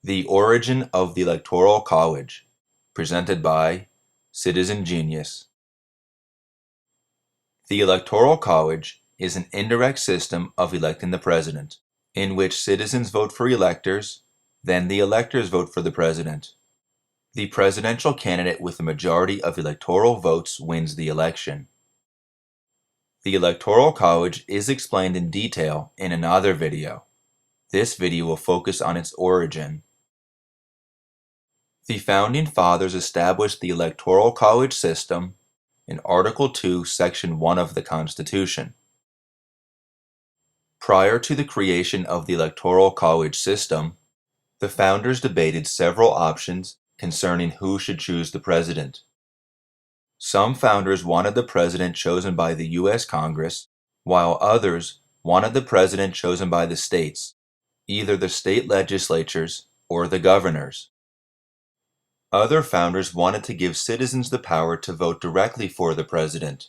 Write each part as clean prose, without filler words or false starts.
The Origin of the Electoral College, presented by Citizen Genius. The Electoral College is an indirect system of electing the president, in which citizens vote for electors, then the electors vote for the president. The presidential candidate with a majority of electoral votes wins the election. The Electoral College is explained in detail in another video. This video will focus on its origin. The Founding Fathers established the Electoral College system in Article 2, Section 1 of the Constitution. Prior to the creation of the Electoral College system, the founders debated several options concerning who should choose the president. Some founders wanted the president chosen by the U.S. Congress, while others wanted the president chosen by the states, either the state legislatures or the governors. Other founders wanted to give citizens the power to vote directly for the president.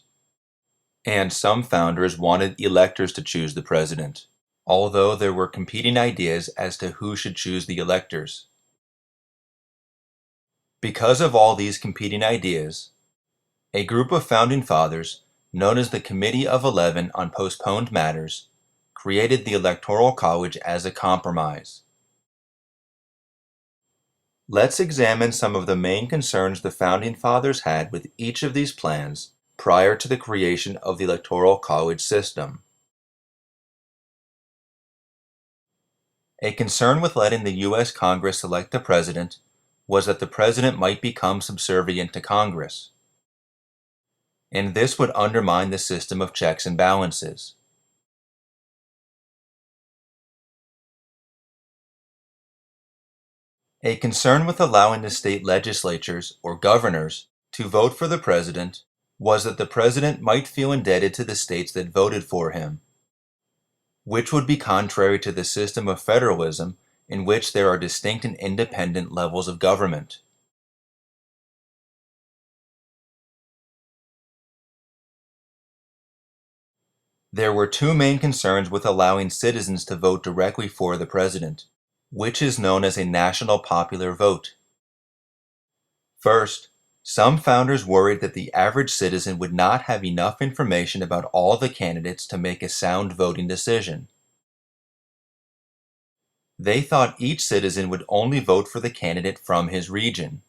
And some founders wanted electors to choose the president, although there were competing ideas as to who should choose the electors. Because of all these competing ideas, a group of founding fathers, known as the Committee of 11 on Postponed Matters, created the Electoral College as a compromise. Let's examine some of the main concerns the Founding Fathers had with each of these plans prior to the creation of the Electoral College system. A concern with letting the U.S. Congress elect the president was that the president might become subservient to Congress, and this would undermine the system of checks and balances. A concern with allowing the state legislatures or governors to vote for the president was that the president might feel indebted to the states that voted for him, which would be contrary to the system of federalism in which there are distinct and independent levels of government. There were two main concerns with allowing citizens to vote directly for the president, which is known as a national popular vote. First, some founders worried that the average citizen would not have enough information about all the candidates to make a sound voting decision. They thought each citizen would only vote for the candidate from his region.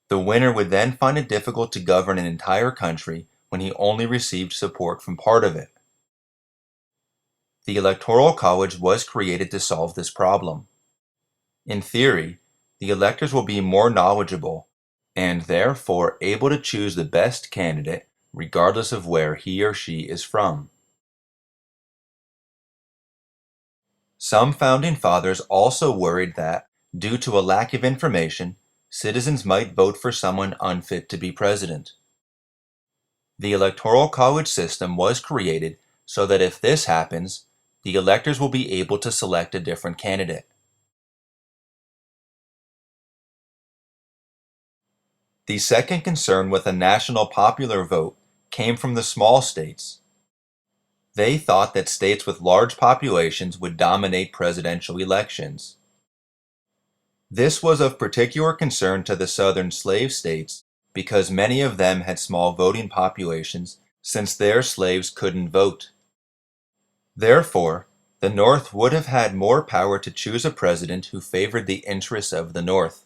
The winner would then find it difficult to govern an entire country when he only received support from part of it. The Electoral College was created to solve this problem. In theory, the electors will be more knowledgeable and therefore able to choose the best candidate regardless of where he or she is from. Some founding fathers also worried that, due to a lack of information, citizens might vote for someone unfit to be president. The Electoral College system was created so that if this happens, the electors will be able to select a different candidate. The second concern with a national popular vote came from the small states. They thought that states with large populations would dominate presidential elections. This was of particular concern to the southern slave states because many of them had small voting populations since their slaves couldn't vote. Therefore, the North would have had more power to choose a president who favored the interests of the North.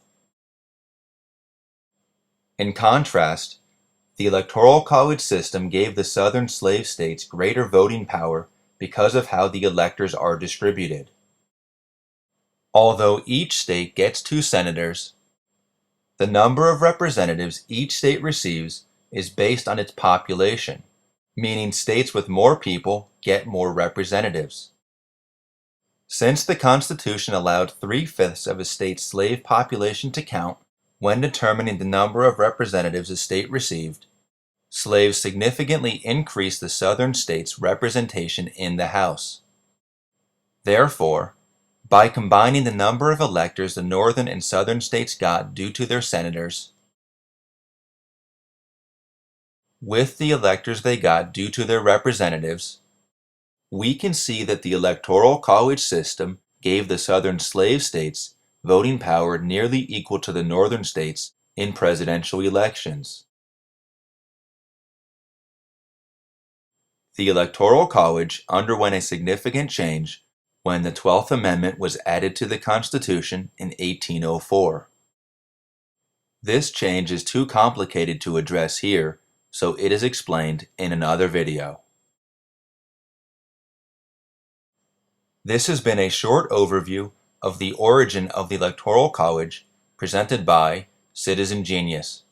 In contrast, the Electoral College system gave the southern slave states greater voting power because of how the electors are distributed. Although each state gets 2 senators, the number of representatives each state receives is based on its population, meaning states with more people get more representatives. Since the Constitution allowed 3/5 of a state's slave population to count when determining the number of representatives a state received, slaves significantly increased the southern states' representation in the House. Therefore, by combining the number of electors the northern and southern states got due to their senators with the electors they got due to their representatives, we can see that the Electoral College system gave the southern slave states voting power nearly equal to the northern states in presidential elections. The Electoral College underwent a significant change when the 12th Amendment was added to the Constitution in 1804. This change is too complicated to address here, so it is explained in another video. This has been a short overview of the origin of the Electoral College presented by Citizen Genius.